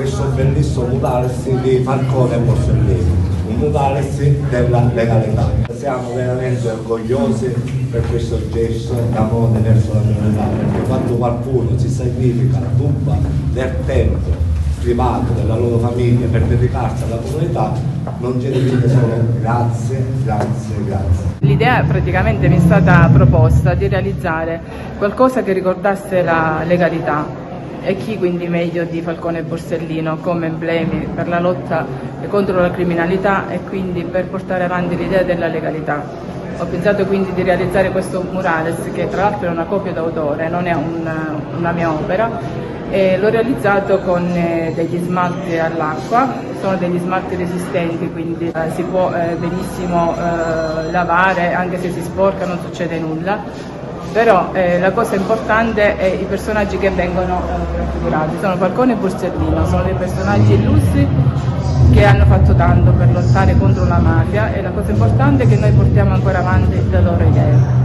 questo bellissimo murales di Falcone e Borsellino, un murales della legalità. Siamo veramente orgogliosi per questo gesto d'amore verso la comunità, perché quando qualcuno si sacrifica, ruba del tempo privato della loro famiglia per dedicarsi alla comunità, non c'è da dire solo grazie, grazie, grazie. L'idea praticamente mi è stata proposta di realizzare qualcosa che ricordasse la legalità, e chi quindi meglio di Falcone e Borsellino come emblemi per la lotta contro la criminalità e quindi per portare avanti l'idea della legalità. Ho pensato quindi di realizzare questo murales, che tra l'altro è una copia d'autore, non è una mia opera, e l'ho realizzato con degli smalti all'acqua. Sono degli smalti resistenti, quindi si può benissimo lavare, anche se si sporca non succede nulla, però la cosa importante è i personaggi che vengono raffigurati. Sono Falcone e Borsellino, sono dei personaggi illustri che hanno fatto tanto per lottare contro la mafia, e la cosa importante è che noi portiamo ancora avanti la loro idea.